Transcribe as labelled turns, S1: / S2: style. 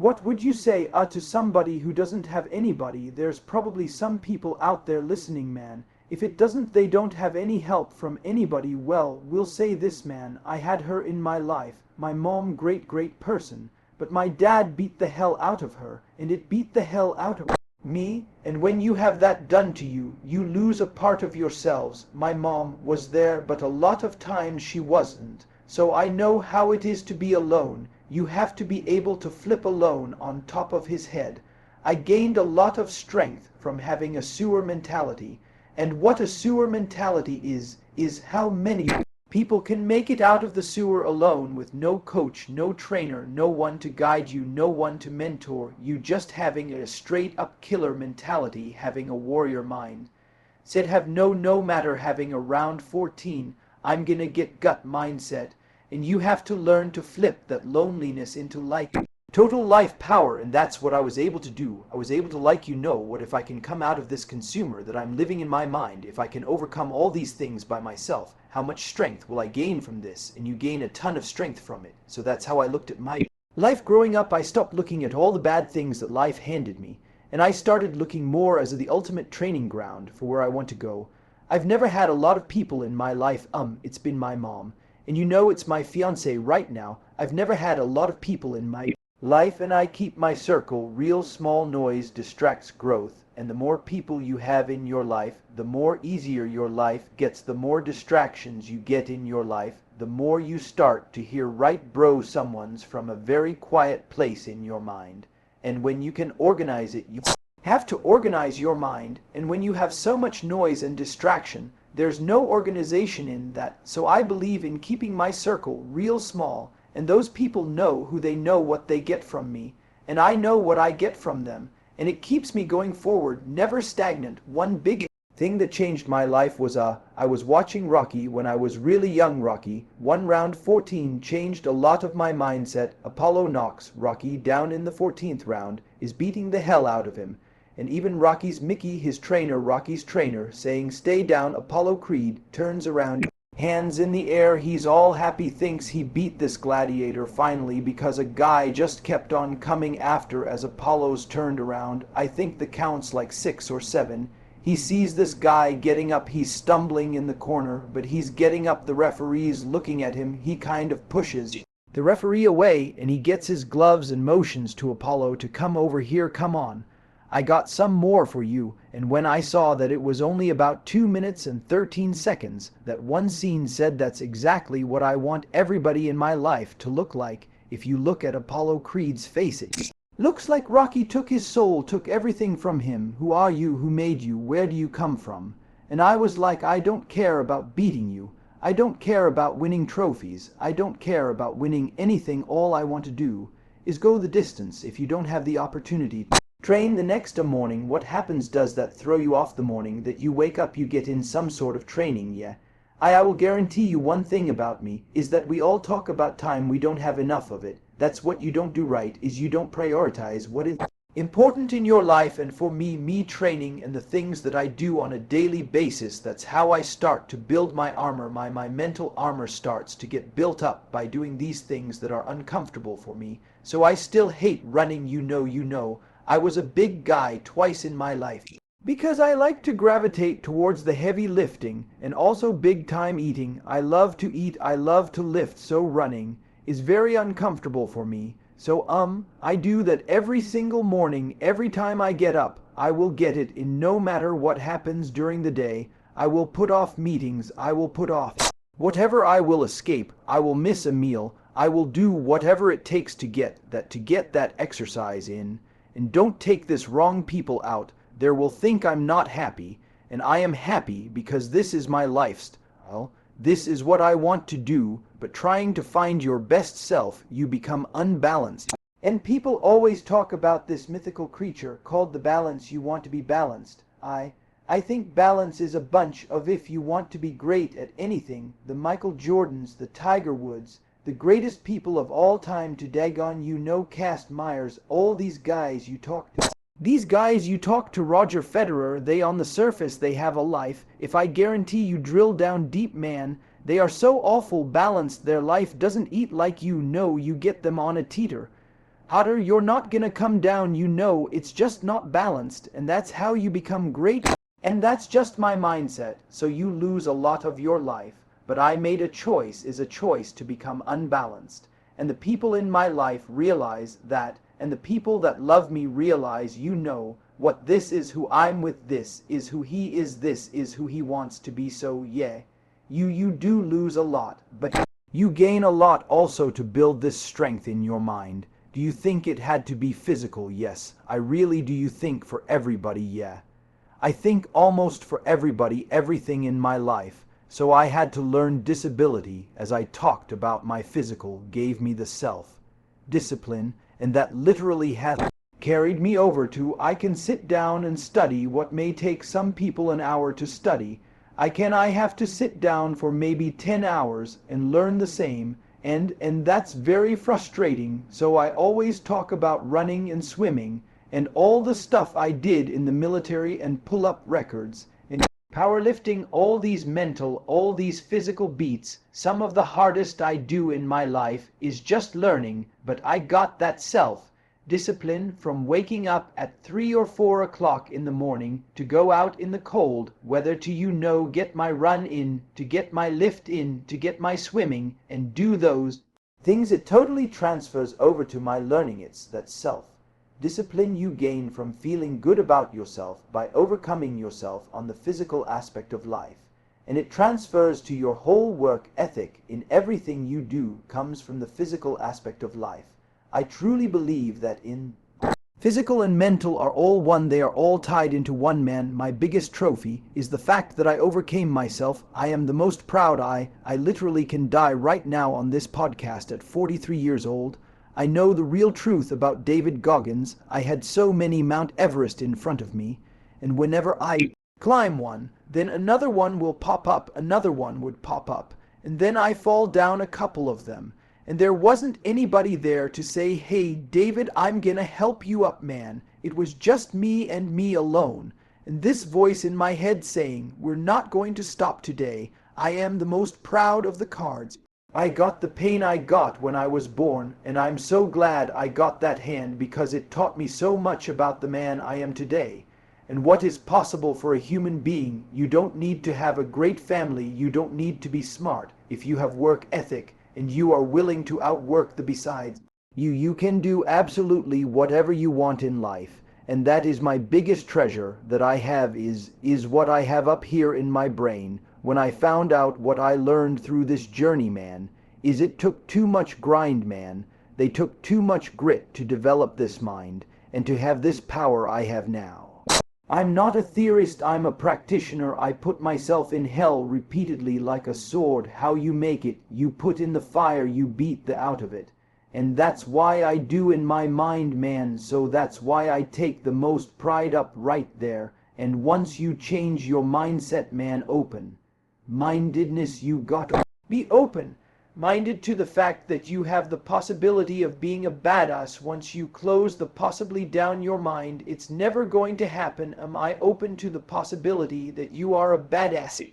S1: What would you say to somebody who doesn't have anybody? There's probably some people out there listening, man. If it doesn't, they don't have any help from anybody. Well, we'll say this, man. I had her in my life. My mom, great person. But my dad beat the hell out of her, and it beat the hell out of me. And when you have that done to you, you lose a part of yourselves. My mom was there, but a lot of times she wasn't. So I know how it is to be alone. You have to be able to flip alone on top of his head. I gained a lot of strength from having a sewer mentality. And what a sewer mentality is how many people can make it out of the sewer alone with no coach, no trainer, no one to guide you, no one to mentor you, just having a straight up killer mentality, having a warrior mind. Said have no matter having a round 14, I'm gonna get gut mindset. And you have to learn to flip that loneliness into like total life power, and that's what I was able to do. I was able to what if I can come out of this consumer that I'm living in my mind, if I can overcome all these things by myself, how much strength will I gain from this? And you gain a ton of strength from it. So that's how I looked at my life growing up. I stopped looking at all the bad things that life handed me, and I started looking more as the ultimate training ground for where I want to go. I've never had a lot of people in my life. It's been my mom. And it's my fiance right now. I've never had a lot of people in my life, and I keep my circle real small. Noise distracts growth, and the more people you have in your life, the more easier your life gets. The more distractions you get in your life, the more you start to hear right bro someone's from a very quiet place in your mind. And when you can organize it, you have to organize your mind, and when you have so much noise and distraction, there's no organization in that. So I believe in keeping my circle real small, and those people know who they know what they get from me, and I know what I get from them, and it keeps me going forward, never stagnant. One big thing that changed my life was I was watching Rocky when I was really young. Rocky 1 round 14 changed a lot of my mindset. Apollo knocks Rocky down in the 14th round, is beating the hell out of him. And even Rocky's Mickey, his trainer, Rocky's trainer, saying stay down. Apollo Creed turns around, hands in the air, he's all happy, thinks he beat this gladiator finally because a guy just kept on coming after as Apollo's turned around. I think the count's like 6 or 7. He sees this guy getting up, he's stumbling in the corner, but he's getting up. The referee's looking at him, he kind of pushes the referee away, and he gets his gloves and motions to Apollo to come over here, come on. I got some more for you. And when I saw that it was only about 2 minutes and 13 seconds, that one scene said that's exactly what I want everybody in my life to look like. If you look at Apollo Creed's face, it looks like Rocky took his soul, took everything from him. Who are you? Who made you? Where do you come from? And I was like, I don't care about beating you. I don't care about winning trophies. I don't care about winning anything. All I want to do is go the distance. If you don't have the opportunity to train the next morning, what happens? Does that throw you off the morning that you wake up, you get in some sort of training? Yeah. I will guarantee you one thing about me is that we all talk about time, we don't have enough of it. That's what you don't do right, is you don't prioritize what is important in your life. And for me training and the things that I do on a daily basis, that's how I start to build my armor. My mental armor starts to get built up by doing these things that are uncomfortable for me. So I still hate running, you know. I was a big guy twice in my life because I like to gravitate towards the heavy lifting and also big time eating. I love to eat, I love to lift, so running is very uncomfortable for me. So I do that every single morning. Every time I get up, I will get it in. No matter what happens during the day, I will put off meetings, I will put off whatever, I will escape, I will miss a meal, I will do whatever it takes to get that exercise in. And don't take this wrong, people out there will think I'm not happy, and I am happy because this is my lifestyle. This is what I want to do, but trying to find your best self, you become unbalanced. And people always talk about this mythical creature called the balance. You want to be balanced. I think balance is a bunch of, if you want to be great at anything, the Michael Jordans, the Tiger Woods, the greatest people of all time, to daggone Cast Myers, all these guys you talk to. These guys you talk to, Roger Federer, they on the surface they have a life. If I guarantee you drill down deep, man, they are so awful balanced. Their life doesn't eat like you get them on a teeter. hotter, you're not gonna come down, you know, it's just not balanced, and that's how you become great. And that's just my mindset, so you lose a lot of your life. But I made a choice is a choice to become unbalanced. And the people in my life realize that, and the people that love me realize, you know, what this is who I'm with, this is who he is, this is who he wants to be, so yeah. You do lose a lot, but you gain a lot also to build this strength in your mind. Do you think it had to be physical? Yes. I really do. You think for everybody? Yeah. I think almost for everybody, everything in my life. So I had to learn disability, as I talked about. My physical gave me the self-discipline, and that literally has carried me over to I can sit down and study what may take some people an hour to study. I have to sit down for maybe 10 hours and learn the same, and that's very frustrating. So I always talk about running and swimming and all the stuff I did in the military and pull up records and powerlifting, all these mental, all these physical beats. Some of the hardest I do in my life is just learning, but I got that self-discipline from waking up at 3 or 4 o'clock in the morning to go out in the cold weather to, you know, get my run in, to get my lift in, to get my swimming and do those things. It totally transfers over to my learning. It's that self-discipline you gain from feeling good about yourself by overcoming yourself on the physical aspect of life. And it transfers to your whole work ethic in everything you do comes from the physical aspect of life. I truly believe that in physical and mental are all one. They are all tied into one man. My biggest trophy is the fact that I overcame myself. I am the most proud. I literally can die right now on this podcast at 43 years old. I know the real truth about David Goggins. I had so many Mount Everest in front of me, and whenever I climb one, then another one will pop up, another one would pop up, and then I fall down a couple of them. And there wasn't anybody there to say, hey, David, I'm gonna help you up, man. It was just me and me alone. And this voice in my head saying, we're not going to stop today. I am the most proud of the cards. I got the pain I got when I was born, and I'm so glad I got that hand because it taught me so much about the man I am today. And what is possible for a human being. You don't need to have a great family. You don't need to be smart. If you have work ethic, and you are willing to outwork the besides, you can do absolutely whatever you want in life. And that is my biggest treasure that I have is what I have up here in my brain. When I found out what I learned through this journey, man, is it took too much grind, man. They took too much grit to develop this mind and to have this power I have now. I'm not a theorist, I'm a practitioner. I put myself in hell repeatedly like a sword. How you make it, you put in the fire, you beat the out of it. And that's why I do in my mind, man. So that's why I take the most pride up right there. And once you change your mindset, man, open mindedness, you got to be open minded to the fact that you have the possibility of being a badass. Once you close the possibly down your mind, it's never going to happen. Am I open to the possibility that you are a badass?